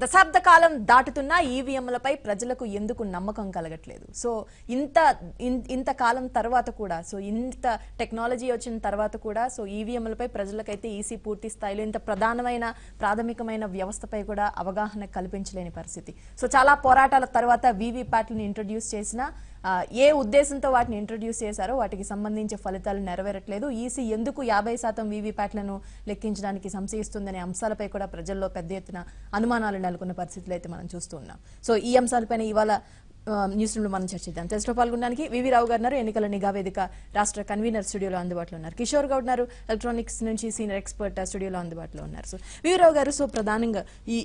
దశాబ్ద కాలం దాటుతున్న ఈవీఎంలపై ప్రజలకు ఎందుకు నమ్మకం కలగట్లేదు? సో ఇంత కాలం తర్వాత కూడా, సో ఇంత టెక్నాలజీ వచ్చిన తర్వాత కూడా, సో ఈవీఎంలపై ప్రజలకైతే ఈసీ పూర్తి స్థాయిలో ఇంత ప్రాథమికమైన వ్యవస్థపై కూడా అవగాహన కల్పించలేని పరిస్థితి. సో చాలా పోరాటాల తర్వాత వీవీప్యాట్లను ఇంట్రడ్యూస్ చేసిన ఏ ఉద్దేశంతో వాటిని ఇంట్రడ్యూస్ చేశారో వాటికి సంబంధించి ఫలితాలు నెరవేరట్లేదు. ఈసీ ఎందుకు 50% వీవీప్యాట్లను లెక్కించడానికి సంశయిస్తుందనే అంశాలపై కూడా ప్రజల్లో పెద్ద ఎత్తున అనుమానాలు నెలకొన్న పరిస్థితులు అయితే మనం చూస్తూ ఉన్నాం. సో ఈ అంశాలపైన ఇవాళ న్యూస్ రూమ్ లో మనం చర్చిద్దాం. చర్చలో పాల్గొనడానికి వివి రావు గారు, ఎన్నికల నిఘా వేదిక రాష్ట్ర కన్వీనర్ స్టూడియోలో అందుబాటులో ఉన్నారు. కిషోర్ గౌడ్ గారు, ఎలక్ట్రానిక్స్ నుంచి సీనియర్ ఎక్స్పర్ట్ స్టూడియోలో అందుబాటులో ఉన్నారు. సో వివి రావు గారు, సో ప్రధానంగా ఈ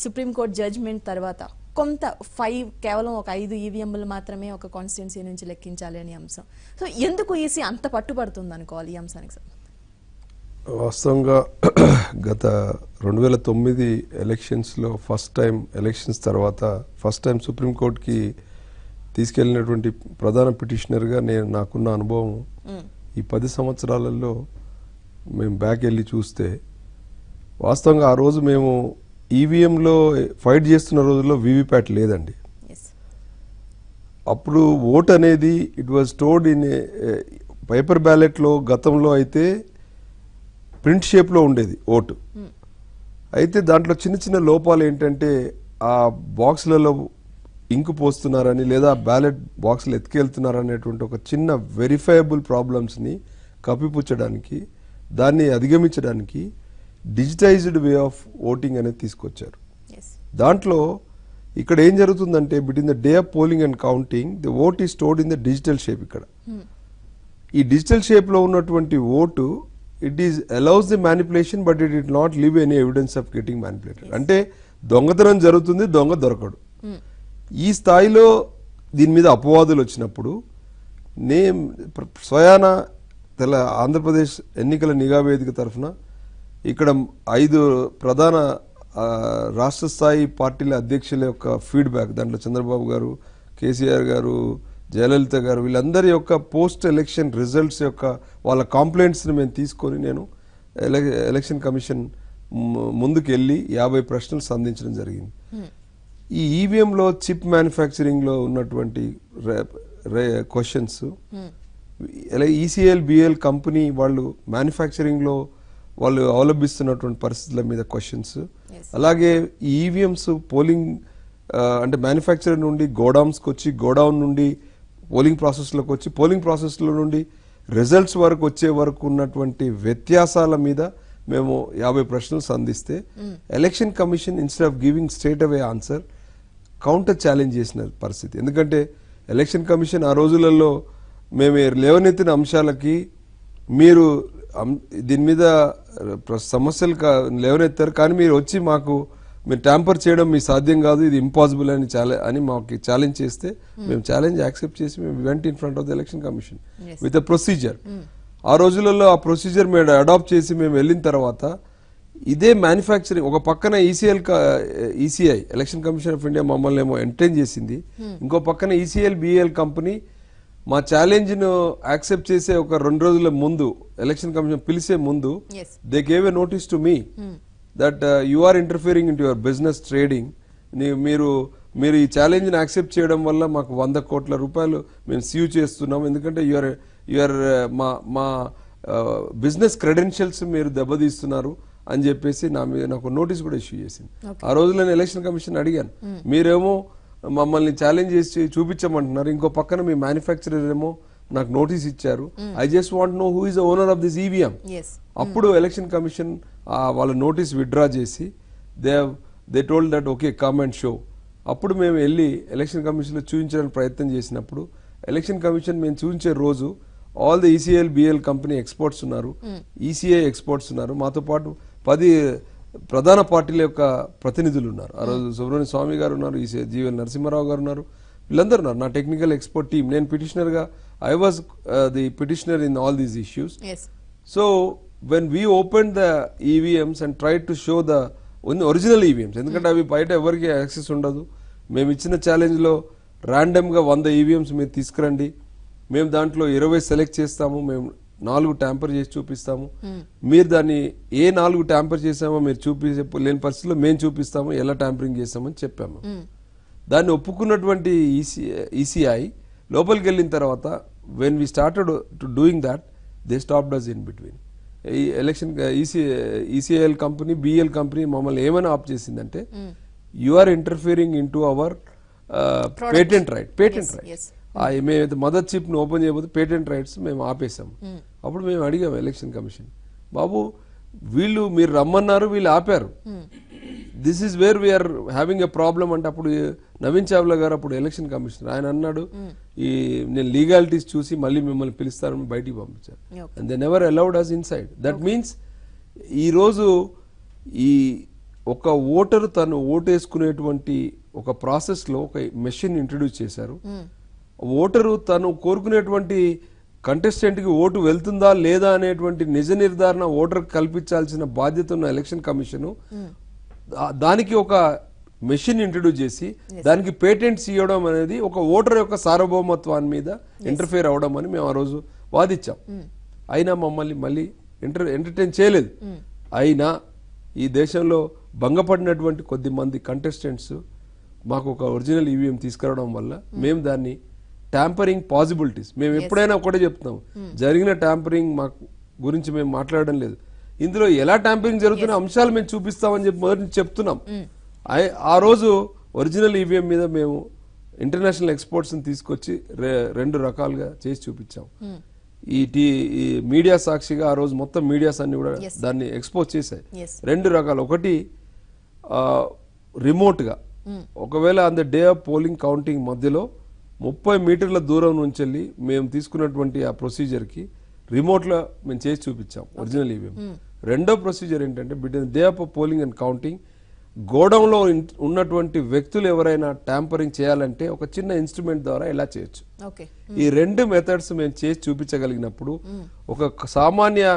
సుప్రీంకోర్టు జడ్జిమెంట్ తర్వాత కొంత కేవలం ఒక 5 ఈవీఎంలు మాత్రమే ఒక కాన్స్టిట్యున్సీ నుంచి లెక్కించాలి అనే అంశం. సో ఎందుకు ఈసీ అంత పట్టుబడుతుంది అనుకోవాలి ఈ అంశానికి? వాస్తవంగా గత 2009 ఎలక్షన్స్లో ఫస్ట్ టైం ఎలక్షన్స్ తర్వాత ఫస్ట్ టైం సుప్రీంకోర్టుకి తీసుకెళ్లినటువంటి ప్రధాన పిటిషనర్గా నాకున్న అనుభవం ఈ 10 సంవత్సరాలలో మేము బ్యాక్ వెళ్ళి చూస్తే, వాస్తవంగా ఆ రోజు మేము ఈవీఎంలో ఫైట్ చేస్తున్న రోజుల్లో వీవీప్యాట్ లేదండి. అప్పుడు ఓట్ అనేది it was stored in paper బ్యాలెట్లో. గతంలో అయితే ప్రింట్ షేప్లో ఉండేది ఓటు. అయితే దాంట్లో చిన్న చిన్న లోపాలు ఏంటంటే, ఆ బాక్స్లలో ఇంకు పోస్తున్నారని లేదా బ్యాలెట్ బాక్స్లు ఎత్తుకెళ్తున్నారనేటువంటి ఒక చిన్న వెరిఫైయబుల్ ప్రాబ్లమ్స్ని కప్పిపుచ్చడానికి, దాన్ని అధిగమించడానికి డిజిటైజ్డ్ వే ఆఫ్ ఓటింగ్ అనేది తీసుకొచ్చారు. దాంట్లో ఇక్కడ ఏం జరుగుతుందంటే, between the day of polling and counting the vote is stored in the digital shape. ఇక్కడ ఈ డిజిటల్ షేప్లో ఉన్నటువంటి vote it is allows the manipulation, but it it not leave any evidence of getting manipulated. అంటే దొంగతనం జరుగుతుంది, దొంగ దొరకడు. ఈ స్థాయిలో దీని మీద అపవాదులు వచ్చినప్పుడు స్వయాన ఆంధ్రప్రదేశ్ ఎన్నికల నిఘా వేదిక తరఫున ఇక్కడ 5 ప్రధాన రాష్ట్ర స్థాయి పార్టీల అధ్యక్షుల యొక్క ఫీడ్బ్యాక్, దాంట్లో చంద్రబాబు గారు, కేసీఆర్ గారు, జయలలిత గారు, వీళ్ళందరి యొక్క పోస్ట్ ఎలక్షన్ రిజల్ట్స్ యొక్క వాళ్ళ కాంప్లైంట్స్ని మేము తీసుకొని నేను ఎలక్షన్ కమిషన్ ముందుకు వెళ్ళి 50 ప్రశ్నలు సంధించడం జరిగింది. ఈ ఈవీఎంలో చిప్ మ్యానుఫ్యాక్చరింగ్లో ఉన్నటువంటి క్వశ్చన్స్, ఈసీఎల్ బిఎల్ కంపెనీ వాళ్ళు మ్యానుఫ్యాక్చరింగ్లో వాళ్ళు అవలంబిస్తున్నటువంటి పరిస్థితుల మీద క్వశ్చన్స్, అలాగే ఈ ఈవీఎంస్ పోలింగ్ అంటే మ్యానుఫ్యాక్చర్ నుండి గోడౌన్స్కి వచ్చి, గోడౌన్ నుండి పోలింగ్ ప్రాసెస్లోకి వచ్చి, పోలింగ్ ప్రాసెస్లో నుండి రిజల్ట్స్ వరకు వచ్చే వరకు ఉన్నటువంటి వ్యత్యాసాల మీద మేము 50 ప్రశ్నలు సంధిస్తే election commission instead of giving straight away answer counter challenge చేసిన పరిస్థితి. ఎందుకంటే ఎలక్షన్ కమిషన్ ఆ రోజులలో మేము లేవనెత్తిన అంశాలకి మీరు దీని మీద సమస్యలు లేవనెత్తారు, కానీ మీరు వచ్చి మీరు ట్యాంపర్ చేయడం మీ సాధ్యం కాదు, ఇది ఇంపాసిబుల్ అని మాకు ఛాలెంజ్ చేస్తే మేము ఛాలెంజ్ యాక్సెప్ట్ చేసి మేము went in front of the election commission with a procedure. ఆ రోజులలో ఆ ప్రొసీజర్ మేము అడాప్ట్ చేసి మేము వెళ్ళిన తర్వాత ఇదే మ్యానుఫ్యాక్చరింగ్ ఒక పక్కన ECI election commission of India మమ్మల్ని ఏమో ఎంటర్టైన్ చేసింది, ఇంకో పక్కన ఈసీఎల్ బిఎల్ కంపెనీ మా ఛాలెంజ్ ను యాక్సెప్ట్ చేసే ఒక 2 రోజుల ముందు ఎలక్షన్ కమిషన్ పిలిచే ముందు they gave a notice to me that you are interfering in your business trading. మీరు ఈ ఛాలెంజ్ ని యాక్సెప్ట్ చేయడం వల్ల మాకు 100 కోట్ల రూపాయలు మేము సీవ్ చేస్తున్నాం, ఎందుకంటే యువర్ మా బిజినెస్ క్రెడెన్షియల్స్ మీరు దెబ్బతీస్తున్నారు అని చెప్పేసి నాకు నోటీస్ కూడా ఇష్యూ చేసింది. ఆ రోజుల్లో నేను ఎలక్షన్ కమిషన్ అడిగాను, మీరేమో మమ్మల్ని ఛాలెంజ్ చేసి చూపించమంటున్నారు, ఇంకో పక్కన మీ మ్యానుఫ్యాక్చరర్ ఏమో నాకు నోటీస్ ఇచ్చారు, I just want know who is the owner of this EVM. అప్పుడు ఎలక్షన్ కమిషన్ వాళ్ళ నోటీస్ విత్డ్రా చేసి they told that okay come and show. అప్పుడు మేము వెళ్ళి ఎలక్షన్ కమిషన్లో చూపించడానికి ప్రయత్నం చేసినప్పుడు ఎలక్షన్ కమిషన్ మేము చూపించే రోజు all the ECIL BEL company experts ఉన్నారు, ఈసీఐ ఎక్స్పర్ట్స్ ఉన్నారు, మాతో పాటు 10 ప్రధాన పార్టీల యొక్క ప్రతినిధులు ఉన్నారు. ఆ రోజు సుబ్రహ్మణ్య స్వామి గారు ఉన్నారు, జీవన్ నరసింహారావు గారు ఉన్నారు, వీళ్ళందరూ ఉన్నారు. నా టెక్నికల్ ఎక్స్పర్ట్ టీమ్, నేను పిటిషనర్గా I was the petitioner in all these issues. So when we open the EVMs and try to show the original EVMs, ఎందుకంటే అవి బయట ఎవరికి యాక్సెస్ ఉండదు, మేము ఇచ్చిన ఛాలెంజ్లో ర్యాండమ్గా 100 ఈవీఎంస్ మీరు తీసుకురండి, మేము దాంట్లో 20 సెలెక్ట్ చేస్తాము, మేము 4 ట్యాంపర్ చేసి చూపిస్తాము, మీరు దాన్ని ఏ 4 ట్యాంపర్ చేసామో మీరు లేని పరిస్థితుల్లో మేము చూపిస్తాము ఎలా ట్యాంపరింగ్ చేసామని చెప్పాము. దాన్ని ఒప్పుకున్నటువంటి ఈసీఐ లోపలికి వెళ్ళిన తర్వాత when we started to doing that they stopped us in between. ఈ election ECIL company BL company మమ్మల్ని ఏమైనా ఆప్ చేసిందంటే you are interfering in to our patent right. మేమైతే మదర్ చిప్ ను ఓపెన్ చేయబోతే పేటెంట్ రైట్స్ మేము ఆపేసాం. అప్పుడు మేము అడిగాం ఎలక్షన్ కమిషన్, బాబు వీళ్ళు మీరు రమ్మన్నారు, వీళ్ళు ఆపారు, this is where we're having a problem అంటే అప్పుడు నవీన్ చావ్లా గారు అప్పుడు ఎలక్షన్ కమిషనర్ ఆయన అన్నాడు, ఈ నేను లీగాలిటీస్ చూసి మళ్ళీ మిమ్మల్ని పిలుస్తారని బయటికి పంపించారు. And they never allowed us inside. That means ఈరోజు ఈ ఒక ఓటరు తను ఓటేసుకునేటువంటి ఒక ప్రాసెస్లో ఒక మెషిన్ ఇంట్రడ్యూస్ చేశారు. ఓటరు తను కోరుకునేటువంటి కంటెస్టెంట్కి ఓటు వెళ్తుందా లేదా అనేటువంటి నిజ నిర్ధారణ ఓటర్ కల్పించాల్సిన బాధ్యత ఉన్న ఎలక్షన్ కమిషన్ దానికి ఒక మెషిన్ ఇంట్రడ్యూస్ చేసి దానికి పేటెంట్స్ ఇవ్వడం అనేది ఒక ఓటర్ యొక్క సార్వభౌమత్వాన్ని మీద ఇంటర్ఫేర్ అవడం అని మేము ఆ రోజు వాదించాం. అయినా మమ్మల్ని మళ్ళీ ఎంటర్టైన్ చేయలేదు. అయినా ఈ దేశంలో భంగపడినటువంటి కొద్ది మంది కంటెస్టెంట్స్ మాకు ఒక ఒరిజినల్ ఈవీఎం తీసుకురావడం వల్ల మేము దాన్ని ట్యాంపరింగ్ పాసిబిలిటీస్ మేము ఎప్పుడైనా ఒకటే చెప్తున్నాం, జరిగిన ట్యాంపరింగ్ మాకు గురించి మేము మాట్లాడడం లేదు, ఇందులో ఎలా ట్యాంపరింగ్ జరుగుతున్న అంశాలు మేము చూపిస్తామని చెప్పి మొదటి చెప్తున్నాం. ఆ రోజు ఒరిజినల్ ఈవీఎం మీద మేము ఇంటర్నేషనల్ ఎక్స్పర్ట్స్ ని తీసుకొచ్చి 2 రకాలుగా చేసి చూపించాం. ఈ మీడియా సాక్షిగా ఆ రోజు మొత్తం మీడియాస్ అన్ని కూడా దాన్ని ఎక్స్పోజ్ చేశాయి. 2 రకాలు, ఒకటి రిమోట్ గా ఒకవేళ on the day of polling counting మధ్యలో 30 మీటర్ల దూరం నుంచి వెళ్ళి మేము తీసుకున్నటువంటి ఆ ప్రొసీజర్ కి రిమోట్ లో మేము చేసి చూపించాం ఒరిజినల్ ఈవీఎం. రెండో ప్రొసీజర్ ఏంటంటే between day of polling and counting గోడౌన్లో ఉన్నటువంటి వ్యక్తులు ఎవరైనా ట్యాంపరింగ్ చేయాలంటే ఒక చిన్న ఇన్స్ట్రుమెంట్ ద్వారా ఎలా చేయొచ్చు. ఈ 2 మెథడ్స్ మేము చేసి చూపించగలిగినప్పుడు ఒక సామాన్య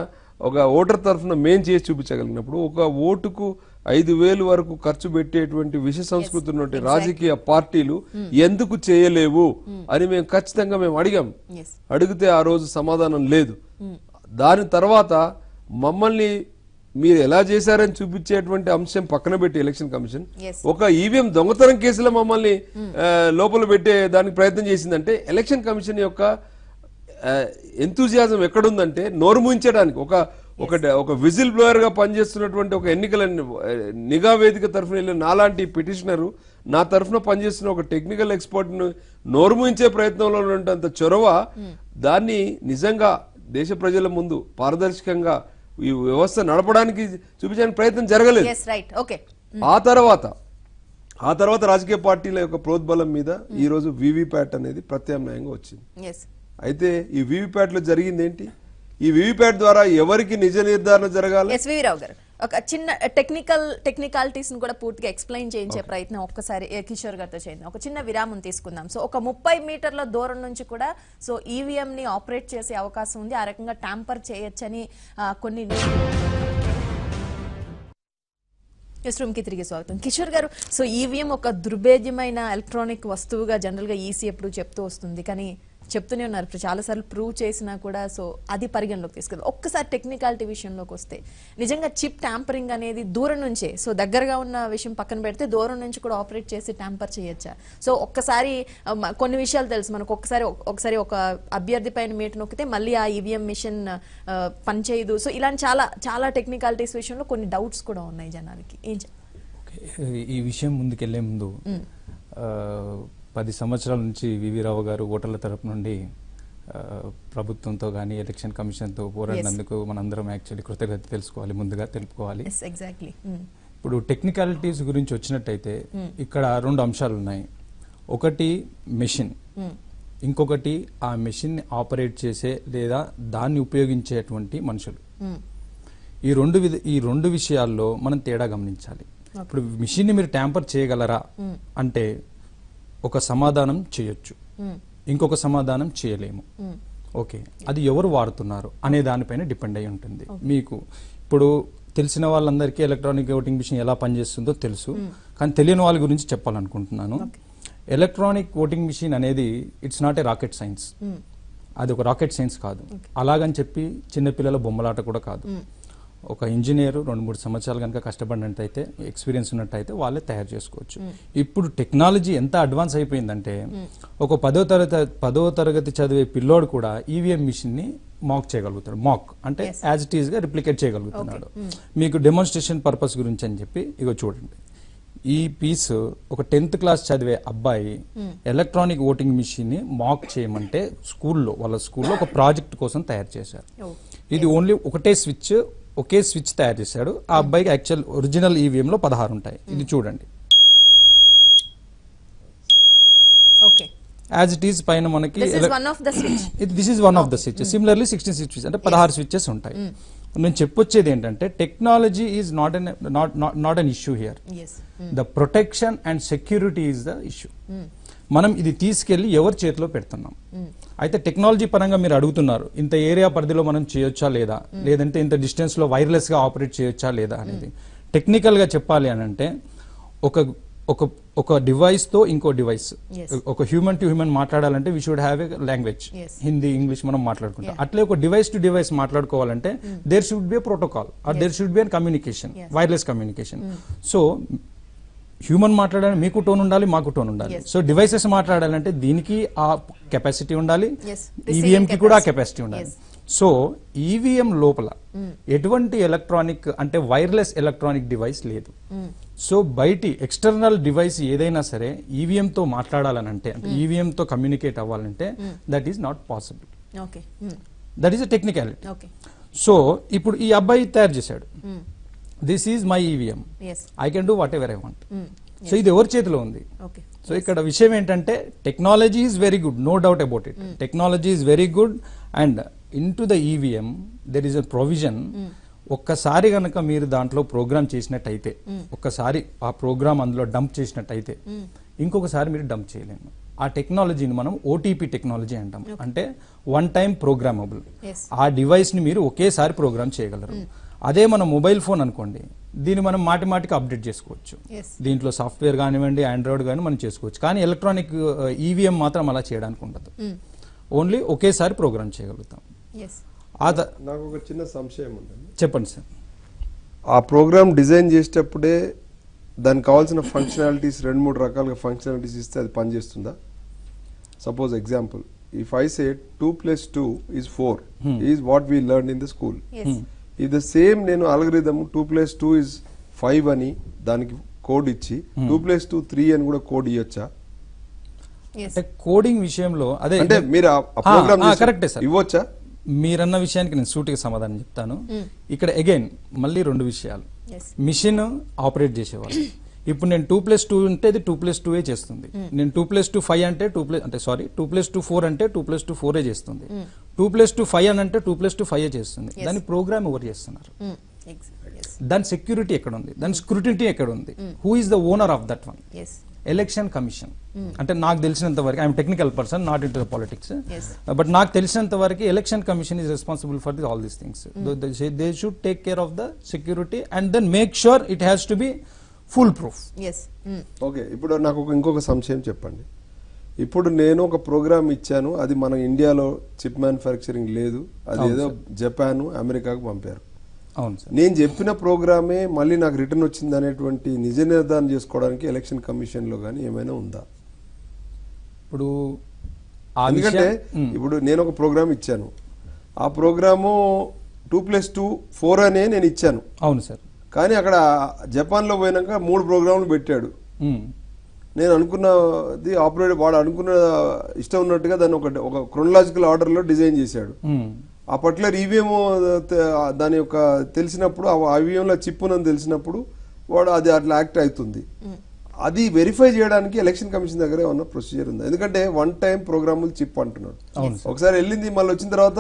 ఒక ఓటర్ తరఫున మేము చేసి చూపించగలిగినప్పుడు ఒక ఓటుకు 5,000 వరకు ఖర్చు పెట్టేటువంటి విష సంస్కృతి ఉన్నటువంటి రాజకీయ పార్టీలు ఎందుకు చేయలేవు అని మేము ఖచ్చితంగా మేము అడిగాం. అడిగితే ఆ రోజు సమాధానం లేదు. దాని తర్వాత మమ్మల్ని మీరు ఎలా చేశారని చూపించేటువంటి అంశం పక్కన పెట్టి ఎలక్షన్ కమిషన్ ఒక ఈవీఎం దొంగతనం కేసులో మమ్మల్ని లోపల పెట్టే దానికి ప్రయత్నం చేసిందంటే ఎలక్షన్ కమిషన్ యొక్క ఎంతూజియాజం ఎక్కడుందంటే నోరు మూయించడానికి ఒక విజిల్ బ్లోయర్ గా పనిచేస్తున్నటువంటి ఒక ఎన్నికల నిఘా వేదిక తరఫున వెళ్ళిన నాలాంటి పిటిషనర్ నా తరఫున పనిచేస్తున్న ఒక టెక్నికల్ ఎక్స్పర్ట్ ను నోరు మూయించే ప్రయత్నంలో ఉన్నంత చొరవ దాన్ని నిజంగా దేశ ప్రజల ముందు పారదర్శకంగా ఈ వ్యవస్థ నడపడానికి చూపించడానికి ప్రయత్నం జరగలేదు. ఆ తర్వాత రాజకీయ పార్టీల యొక్క ప్రోద్బలం మీద ఈ రోజు వీవీప్యాట్ అనేది ప్రత్యామ్నాయంగా వచ్చింది. అయితే ఈ వీవీప్యాట్ లో జరిగింది ఏంటి? ఈ వీవీప్యాట్ ద్వారా ఎవరికి నిజ నిర్ధారణ జరగాలి? ఎస్వీవి రావు గారు ఒక చిన్న టెక్నికాలిటీస్ ను కూడా పూర్తిగా ఎక్స్ప్లెయిన్ చేయించే ప్రయత్నం ఒక్కసారి కిషోర్ గారితో చేయండి. ఒక చిన్న విరామం తీసుకుందాం. సో ఒక 30 మీటర్ల దూరం నుంచి కూడా సో ఈవీఎం ని ఆపరేట్ చేసే అవకాశం ఉంది, ఆ రకంగా ట్యాంపర్ చేయొచ్చని కొన్ని రూమ్ కి తిరిగి స్వాగతం. కిషోర్ గారు, సో ఈవీఎం ఒక దుర్భేద్యమైన ఎలక్ట్రానిక్ వస్తువుగా జనరల్ గా ఈసీ ఎప్పుడు చెప్తూ వస్తుంది, కానీ చెప్తూనే ఉన్నారు చాలాసార్లు ప్రూవ్ చేసినా కూడా సో అది పరిగణలోకి తీసుకెళ్ళి ఒక్కసారి టెక్నికాలిటీ విషయంలోకి వస్తే నిజంగా చిప్ ట్యాంపరింగ్ అనేది దూరం నుంచే, సో దగ్గరగా ఉన్న విషయం పక్కన పెడితే దూరం నుంచి కూడా ఆపరేట్ చేసి ట్యాంపర్ చేయొచ్చా? సో ఒక్కసారి కొన్ని విషయాలు తెలుసు మనకు, ఒకసారి ఒక అభ్యర్థి పైన మీటర్ నొక్కితే మళ్ళీ ఆ ఈవీఎం మిషన్ పనిచేయదు. సో ఇలాంటి చాలా టెక్నికాలిటీస్ విషయంలో కొన్ని డౌట్స్ కూడా ఉన్నాయి జనాలకి. ఈ విషయం ముందుకెళ్లే ముందు 10 సంవత్సరాల నుంచి వివి రావు గారు ఓటర్ల తరపు నుండి ప్రభుత్వంతో కానీ ఎలక్షన్ కమిషన్తో పోరాడినందుకు మనందరం యాక్చువల్లీ కృతజ్ఞత తెలుపుకోవాలి. ఇప్పుడు టెక్నికాలిటీస్ గురించి వచ్చినట్టయితే ఇక్కడ 2 అంశాలు ఉన్నాయి. ఒకటి మెషిన్, ఇంకొకటి ఆ మెషిన్ ఆపరేట్ చేసే లేదా దాన్ని ఉపయోగించేటువంటి మనుషులు. ఈ రెండు విషయాల్లో మనం తేడా గమనించాలి. ఇప్పుడు మిషన్ ని మీరు ట్యాంపర్ చేయగలరా అంటే ఒక సమాధానం చేయొచ్చు, ఇంకొక సమాధానం చేయలేము. ఓకే, అది ఎవరు వాడుతున్నారు అనే దానిపైన డిపెండ్ అయి ఉంటుంది. మీకు ఇప్పుడు తెలిసిన వాళ్ళందరికీ ఎలక్ట్రానిక్ ఓటింగ్ మిషన్ ఎలా పనిచేస్తుందో తెలుసు, కానీ తెలియని వాళ్ళ గురించి చెప్పాలనుకుంటున్నాను. ఎలక్ట్రానిక్ ఓటింగ్ మిషన్ అనేది it's not a rocket science. అది ఒక రాకెట్ సైన్స్ కాదు. అలాగని చెప్పి చిన్నపిల్లల బొమ్మలాట కూడా కాదు. ఒక ఇంజనీర్ 2-3 సంవత్సరాలు కనుక కష్టపడినట్టయితే, ఎక్స్పీరియన్స్ ఉన్నట్టయితే వాళ్ళే తయారు చేసుకోవచ్చు. ఇప్పుడు టెక్నాలజీ ఎంత అడ్వాన్స్ అయిపోయిందంటే ఒక 10వ తరగతి చదివే పిల్లోడు కూడా ఈవీఎం మిషన్ ని మాక్ చేయగలుగుతాడు. మాక్ అంటే యాజ్ ఇట్ ఈస్ గా రిప్లికేట్ చేయగలుగుతున్నాడు. మీకు డెమోన్స్ట్రేషన్ పర్పస్ గురించి అని చెప్పి ఇగో చూడండి, ఈ పీస్ ఒక 10th క్లాస్ చదివే అబ్బాయి ఎలక్ట్రానిక్ ఓటింగ్ మిషన్ ని మాక్ చేయమంటే వాళ్ళ స్కూల్లో ఒక ప్రాజెక్ట్ కోసం తయారు చేశారు. ఇది ఓన్లీ ఒకే స్విచ్ తయారు చేశాడు. ఆ అబ్బాయికి యాక్చువల్ ఒరిజినల్ ఈవీఎం లో 16 ఉంటాయి. ఇది చూడండి, యాజ్ ఇట్ ఈస్ పైన మనకి this is one of the switch. Similarly 16 switches అంటే 16 స్విచెస్ ఉంటాయి. నేను చెప్పొచ్చేది ఏంటంటే technology is not an issue here. The protection and security is the issue. మనం ఇది తీసుకెళ్లి ఎవరి చేతిలో పెడుతున్నాం. అయితే టెక్నాలజీ పరంగా మీరు అడుగుతున్నారు, ఇంత ఏరియా పరిధిలో మనం చేయొచ్చా లేదా, లేదంటే ఇంత డిస్టెన్స్ లో వైర్లెస్ గా ఆపరేట్ చేయొచ్చా లేదా అనేది. టెక్నికల్ గా చెప్పాలి అని అంటే ఒక డివైస్ తో ఇంకో డివైస్, ఒక హ్యూమన్ టు హ్యూమన్ మాట్లాడాలంటే we should have a language, Hindi English మనం మాట్లాడుకుంటాం. అట్లే ఒక డివైస్ టు డివైస్ మాట్లాడుకోవాలంటే there should be a protocol or there should be an communication, wireless communication. So human మాట్లాడాలంటే మీకు టోన్ ఉండాలి, మాకు టోన్ ఉండాలి. సో డివైసెస్ మాట్లాడాలంటే దీనికి ఆ కెపాసిటీ ఉండాలి, ఈవీఎం కి కూడా కెపాసిటీ ఉండాలి. సో ఈవీఎం లోపల ఎటువంటి ఎలక్ట్రానిక్ అంటే వైర్లెస్ ఎలక్ట్రానిక్ డివైస్ లేదు. సో బయటి ఎక్స్టర్నల్ డివైస్ ఏదైనా సరే ఈవీఎం తో మాట్లాడాలనంటే, అంటే ఈవీఎం తో కమ్యూనికేట్ అవ్వాలంటే that is not possible. That is a technicality. So ఇప్పుడు ఈ అబ్బాయి తయారు చేశాడు, this is my EVM, I can do whatever I want. So ఇది ఎవరి చేతిలో ఉంది? సో ఇక్కడ విషయం ఏంటంటే technology is very good, no doubt about it. Technology is very good and in to the EVM there is a provision. ఒక్కసారి గనక మీరు దాంట్లో ప్రోగ్రామ్ చేసినట్టయితే, ఒక్కసారి ఆ ప్రోగ్రామ్ అందులో డంప్ చేసినట్టయితే ఇంకొకసారి మీరు డంప్ చేయలేము. ఆ టెక్నాలజీని మనం ఓటీపీ టెక్నాలజీ అంటాం, అంటే వన్ టైం ప్రోగ్రామబుల్. ఆ డివైస్ ని మీరు ఒకేసారి ప్రోగ్రామ్ చేయగలరు. అదే మన మొబైల్ ఫోన్ అనుకోండి, దీన్ని మనం మాటికి అప్డేట్ చేసుకోవచ్చు. దీంట్లో సాఫ్ట్వేర్ కానివ్వండి, ఆండ్రాయిడ్ కానీ మనం చేసుకోవచ్చు. కానీ ఎలక్ట్రానిక్ ఈవీఎం మాత్రం అలా చేయడానికి ఉండదు. ఓన్లీ ఒకేసారి ప్రోగ్రామ్ చేయగలుగుతాం. నాకు ఒక చిన్న సంశయం ఉందండి. చెప్పండి సార్. ఆ ప్రోగ్రామ్ డిజైన్ చేసేటప్పుడే దానికి కావాల్సిన ఫంక్షనాలిటీస్ 2-3 రకాలుగా ఫంక్షనాలిటీస్ ఇస్తే అది పనిచేస్తుందా? Suppose example, if I say 2 + 2 is 4 is what we learned in the school. If the same నేను అల్గరిథం 2 + 2 is 5 అని దానికి కోడ్ ఇచ్చి 2 + 2 3 అని కూడా కోడ్ ఇవ్వచ్చా? కోడింగ్ విషయంలో అదే అంటే మీరు ఆ ప్రోగ్రామ్ కరెక్టే సార్, ఇవ్వచ్చా? మీరన్న విషయానికి నేను సూటిగా సమాధానం చెప్తాను. ఇక్కడ అగైన్ మళ్ళీ 2 విషయాలు. మిషన్ ఆపరేట్ చేసేవాళ్ళు. ఇప్పుడు నేను 2 + 2 అంటే ఇది 2 + 2 చేస్తుంది. నేను 2 + 2 5 అంటే 2 + 2 4 అంటే 2 + 2 4 చేస్తుంది. 2 + 2 5 అని అంటే 2 + 2 5 చేస్తుంది. దాని ప్రోగ్రామ్ ఎవరు చేస్తున్నారు? దాని సెక్యూరిటీ ఎక్కడ ఉంది? దాని స్క్రూటినిటీ ఎక్కడ ఉంది? Who is the owner of that one? Election commission. అంటే నాకు తెలిసినంత వరకు, I'm technical person, not in to the politics, but నాకు తెలిసినంత వరకు election commission is responsible for all these things. They should take care of the security and then make sure it has to be full proof. Okay, ఇప్పుడు నాకు ఇంకొక సంశయం చెప్పండి. ఇప్పుడు నేను ఒక ప్రోగ్రామ్ ఇచ్చాను, అది మన ఇండియాలో చిప్ మ్యానుఫ్యాక్చరింగ్ లేదు, అది ఏదో జపాన్ అమెరికాకు పంపారు. నేను చెప్పిన ప్రోగ్రామే మళ్ళీ నాకు రిటర్న్ వచ్చింది అనేటువంటి నిజ నిర్ధారణ చేసుకోవడానికి ఎలక్షన్ కమిషన్ లో గానీ ఏమైనా ఉందా? ఇప్పుడు ఎందుకంటే ఇప్పుడు నేను ఒక ప్రోగ్రామ్ ఇచ్చాను, ఆ ప్రోగ్రాము 2 + 2 4 అనే నేను ఇచ్చాను. అవును సార్. కానీ అక్కడ జపాన్ లో పోయినాక 3 ప్రోగ్రాంలు పెట్టాడు. నేను అనుకున్నది ఆపరేటర్ వాడు అనుకున్న ఇష్టం ఉన్నట్టుగా దాన్ని ఒక క్రోనలాజికల్ ఆర్డర్ లో డిజైన్ చేశాడు. ఆ పర్టికులర్ ఈవీఎం దాని యొక్క తెలిసినప్పుడు, ఆ ఈవీఎంలో చిప్ ఉందని తెలిసినప్పుడు వాడు అది అట్లా యాక్ట్ అవుతుంది. అది వెరిఫై చేయడానికి ఎలక్షన్ కమిషన్ దగ్గర ఏమన్నా ప్రొసీజర్ ఉందా? ఎందుకంటే వన్ టైం ప్రోగ్రాములు చిప్ అంటున్నాడు, ఒకసారి వెళ్ళింది మళ్ళీ వచ్చిన తర్వాత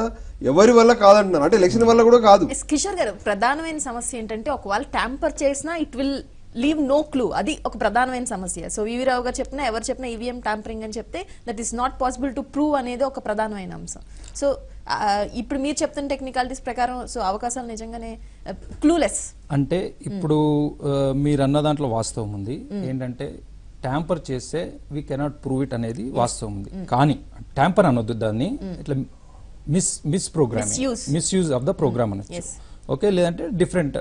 ఎవరి వల్ల కాదంటున్నారు, అంటే ఎలక్షన్ వల్ల కూడా కాదు. కిషోర్ గారు, ప్రధానమైన సమస్య ఏంటంటే ఒకవేళ ట్యాంపర్ చేసినా it will leave no clue. అది ఒక ప్రధానమైన సమస్య. సో వివి రావు గారు చెప్పినా, ఎవరు చెప్పినా ఈవీఎం ట్యాంపరింగ్ అని చెప్తే that is not possible to prove అనేది ఒక ప్రధానమైన అంశం. సో ఇప్పుడు మీరు చెప్తున్న టెక్నికాలిటీస్ ప్రకారం సో అవకాశాలు నిజంగానే క్లూలెస్. అంటే ఇప్పుడు మీరు అన్న దాంట్లో వాస్తవం ఉంది. ఏంటంటే ట్యాంపర్ చేస్తే వీ కెనాట్ ప్రూవ్ ఇట్ అనేది వాస్తవం ఉంది. కానీ ట్యాంపర్ అనొద్దు, దాన్ని ఇట్లా misprogram Misuse. Misuse of the program అనొచ్చు. Yes. ఓకే, లేదంటే different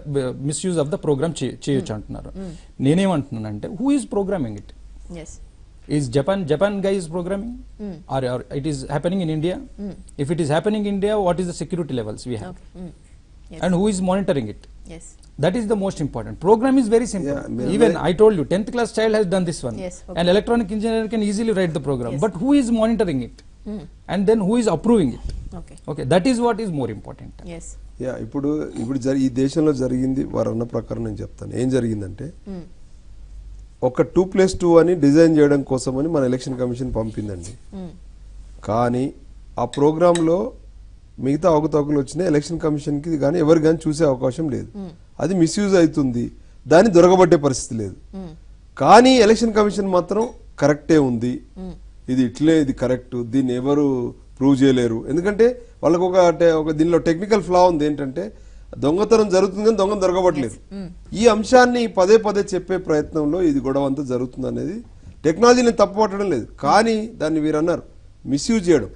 misuse of the program చేయొచ్చు అంటున్నారు. నేనేమంటున్నానంటే who is programming it? yes Is Japan guy is programming, or it is happening in India? If it is happening in India, what is the security levels we have, okay yes and who is monitoring it? yes That is the most important. Program is very simple. Yeah, Even I told you, 10th class child has done this one. Yes, okay. And electronic engineer can easily write the program. Yes. But who is monitoring it? And then who is approving it? okay Okay, that is what is more important. yes yeah ఇప్పుడు ఈ దేశంలో జరిగింది వారు అన్న ప్రకారం నేను చెప్తాను. ఏం జరిగిందంటే ఒక 2+2 అని డిజైన్ చేయడం కోసమని మన ఎలక్షన్ కమిషన్ పంపిందండి. కానీ ఆ ప్రోగ్రాంలో మిగతా అవకతవకలు వచ్చినాయి. ఎలక్షన్ కమిషన్కి కానీ ఎవరు కానీ చూసే అవకాశం లేదు. అది మిస్యూజ్ అవుతుంది, దాన్ని దొరకబట్టే పరిస్థితి లేదు. కానీ ఎలక్షన్ కమిషన్ మాత్రం కరెక్టే ఉంది, ఇది ఇట్లే, ఇది కరెక్ట్, దీన్ని ఎవరు ప్రూవ్ చేయలేరు. ఎందుకంటే వాళ్ళకు ఒక దీనిలో టెక్నికల్ ఫ్లా ఉంది. ఏంటంటే దొంగతనం జరుగుతుంది కానీ దొంగ దొరకబట్టలేదు. ఈ అంశాన్ని పదే పదే చెప్పే ప్రయత్నంలో ఇది గొడవ అంతా జరుగుతుంది అనేది. టెక్నాలజీని తప్పుపట్టడం లేదు, కానీ దాన్ని వీరు అన్నారు మిస్యూజ్ చేయడం.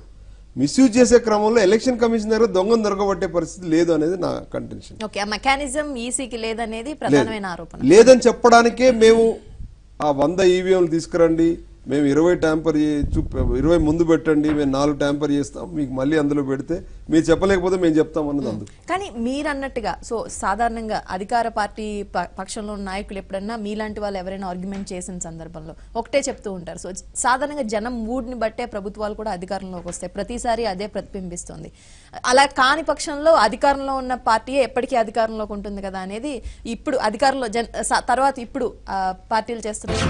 మిస్యూజ్ చేసే క్రమంలో ఎలక్షన్ కమిషన్ దగ్గర దొంగను దొరకబట్టే పరిస్థితి లేదు అనేది నా కంటెన్షన్. ఓకే, ఆ మెకానిజం ఈసీకి లేదనేది ప్రధానమైన ఆరోపణ. లేదని చెప్పడానికే మేము ఆ 100 ఈవీఎంలు తీసుకురండి, మేము 20 ట్యాంపర్ 20 ముందు పెట్టండి, మేము 4 ట్యాంపర్ చేస్తాం, మీకు మళ్ళీ అందులో పెడితే మీరు చెప్పలేకపోతే మేము చెప్తాం అన్నది అందుకు. కానీ మీరు అన్నట్టుగా సో సాధారణంగా అధికార పార్టీ పక్షంలో ఉన్న నాయకులు ఎప్పుడన్నా మీలాంటి వాళ్ళు ఎవరైనా ఆర్గ్యుమెంట్ చేసిన సందర్భంలో ఒకటే చెప్తూ ఉంటారు. సో సాధారణంగా జనం మూడ్ని బట్టే ప్రభుత్వాలు కూడా అధికారంలోకి వస్తాయి, ప్రతిసారి అదే ప్రతిబింబిస్తుంది. అలా కాని పక్షంలో అధికారంలో ఉన్న పార్టీ ఎప్పటికీ అధికారంలోకి ఉంటుంది కదా అనేది ఇప్పుడు అధికారంలో తర్వాత ఇప్పుడు పార్టీలు చేస్తున్నారు.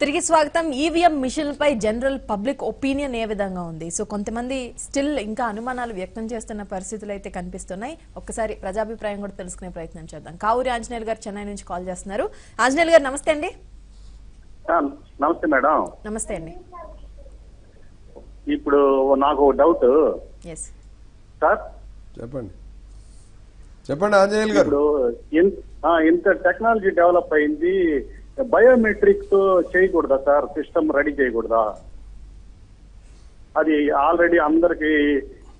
తిరిగి స్వాగతం. ఈవీఎం మిషన్లపై జనరల్ పబ్లిక్ ఒపీనియన్ ఏ విధంగా ఉంది? సో కొంతమంది స్టిల్ ఇంకా అనుమానాలు వ్యక్తం చేస్తున్న పరిస్థితులు అయితే కనిపిస్తున్నాయి. ఒక్కసారి ప్రజాభిప్రాయం కూడా తెలుసుకునే ప్రయత్నం చేద్దాం. కావూరి ఆంజనేయులు గారు చెన్నై నుంచి కాల్ చేస్తున్నారు. ఆంజనేయులు గారు నమస్తే అండి. నమస్తే మేడం. నమస్తే అండి. ఇప్పుడు నాకు డౌట్ ఎస్ సార్. చెప్పండి ఆంజనేయులు గారు. ఇప్పుడు ఇంత టెక్నాలజీ డెవలప్ అయింది, బయోమెట్రిక్స్ చేయకూడదా సార్? సిస్టమ్ రెడీ చేయకూడదా? అది ఆల్రెడీ అందరికి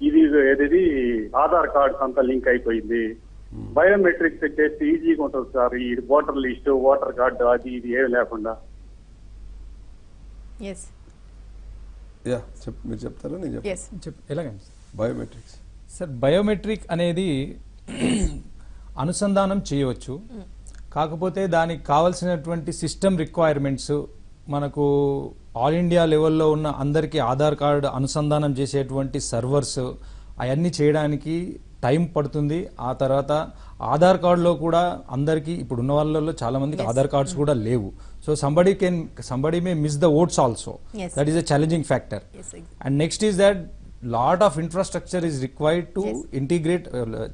ఇది ఆధార్ కార్డ్స్ అంతా లింక్ అయిపోయింది. బయోమెట్రిక్స్ చేస్తే ఈజీగా ఉంటుంది సార్. ఈ ఓటర్ లిస్ట్, ఓటర్ కార్డు అది ఇది ఏమి లేకుండా. మీరు చెప్తారా? నేను ఎలాగండి బయోమెట్రిక్స్ సార్, బయోమెట్రిక్ అనేది అనుసంధానం చేయవచ్చు, కాకపోతే దానికి కావాల్సినటువంటి సిస్టమ్ రిక్వైర్మెంట్స్ మనకు ఆల్ ఇండియా లెవెల్లో ఉన్న అందరికీ ఆధార్ కార్డు అనుసంధానం చేసేటువంటి సర్వర్స్ అవన్నీ చేయడానికి టైం పడుతుంది. ఆ తర్వాత ఆధార్ కార్డులో కూడా అందరికీ ఇప్పుడు ఉన్న వాళ్ళలో చాలా మందికి ఆధార్ కార్డ్స్ కూడా లేవు. So somebody May miss the votes also. That is a challenging factor. And next is that lot of infrastructure is required to integrate.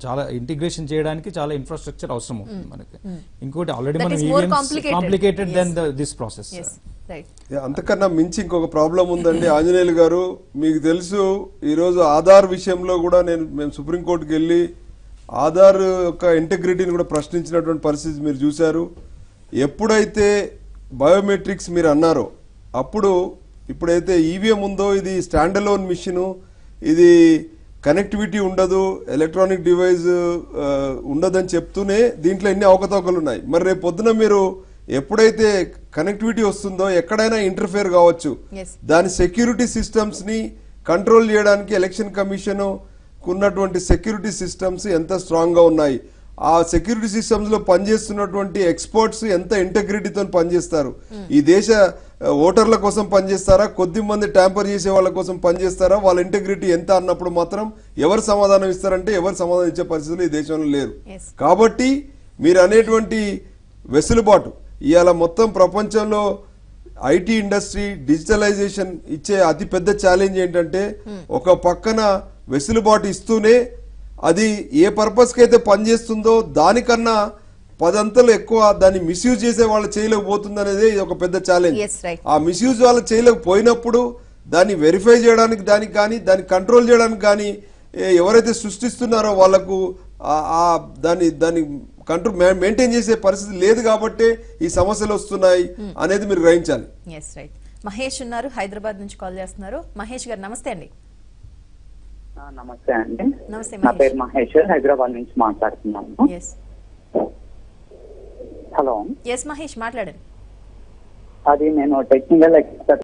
చాలా ఇంటిగ్రేషన్ చేయడానికి చాలా ఇన్ఫ్రాస్ట్రక్చర్ అవసరం అవుతుంది మనకి. ఇంకోటి ఆల్రెడీ మనం కాంప్లికేటెడ్ దెన్ దిస్ ప్రాసెస్. అంతకన్నా మించి ఇంకొక ప్రాబ్లం ఉందండి ఆంజనేయులు గారు. మీకు తెలుసు ఈరోజు ఆధార్ విషయంలో కూడా మేము సుప్రీంకోర్టుకి వెళ్ళి ఆధార్ యొక్క ఇంటెగ్రిటీని కూడా ప్రశ్నించినటువంటి పరిస్థితి మీరు చూశారు. ఎప్పుడైతే బయోమెట్రిక్స్ మీరు అన్నారో అప్పుడు ఇప్పుడైతే ఈవీఎం ఉందో ఇది స్టాండ్ అలోన్ మిషను, ఇది కనెక్టివిటీ ఉండదు, ఎలక్ట్రానిక్ డివైస్ ఉండదని చెప్తూనే దీంట్లో ఎన్ని అవకతవకలు ఉన్నాయి. మరి రేపు పొద్దున మీరు ఎప్పుడైతే కనెక్టివిటీ వస్తుందో ఎక్కడైనా ఇంటర్ఫేర్ కావచ్చు. దాని సెక్యూరిటీ సిస్టమ్స్ ని కంట్రోల్ చేయడానికి ఎలక్షన్ కమిషన్ ఉన్నటువంటి సెక్యూరిటీ సిస్టమ్స్ ఎంత స్ట్రాంగ్ గా ఉన్నాయి, ఆ సెక్యూరిటీ సిస్టమ్స్ లో పనిచేస్తున్నటువంటి ఎక్స్పర్ట్స్ ఎంత ఇంటెగ్రిటీతో పనిచేస్తారు, ఈ దేశ ఓటర్ల కోసం పనిచేస్తారా, కొద్ది మంది ట్యాంపర్ చేసే వాళ్ళ కోసం పనిచేస్తారా, వాళ్ళ ఇంటెగ్రిటీ ఎంత అన్నప్పుడు మాత్రం ఎవరు సమాధానం ఇస్తారంటే ఎవరు సమాధానం ఇచ్చే పరిస్థితులు ఈ దేశంలో లేరు. కాబట్టి మీరు అనేటువంటి వెసులుబాటు ఇవాళ మొత్తం ప్రపంచంలో ఐటీ ఇండస్ట్రీ డిజిటలైజేషన్ ఇచ్చే అతి పెద్ద ఛాలెంజ్ ఏంటంటే ఒక పక్కన వెసులుబాటు ఇస్తూనే అది ఏ పర్పస్కి అయితే పనిచేస్తుందో దానికన్నా 10 అంతలు ఎక్కువ దాన్ని మిస్యూజ్ చేసే వాళ్ళు చేయలేకపోతుంది అనేది ఒక పెద్ద ఛాలెంజ్. ఆ మిస్యూజ్ వాళ్ళు చేయలేకపోయినప్పుడు దాన్ని వెరిఫై చేయడానికి దానికి కానీ దాన్ని కంట్రోల్ చేయడానికి కానీ ఎవరైతే సృష్టిస్తున్నారో వాళ్లకు దాన్ని కంట్రోల్ మెయింటైన్ చేసే పరిస్థితి లేదు. కాబట్టి ఈ సమస్యలు వస్తున్నాయి అనేది మీరు గ్రహించాలి. మహేష్ ఉన్నారు, హైదరాబాద్ నుంచి కాల్ చేస్తున్నారు. మహేష్ గారు నమస్తే అండి. నమస్తే అండి. నమస్తే నా పేరు మహేష్, హైదరాబాద్ నుంచి మాట్లాడుతున్నాను. Yes hello. ఎస్ మహేష్ మాట్లాడండి. అది నేను టెక్నికల్ ఎక్స్పర్ట్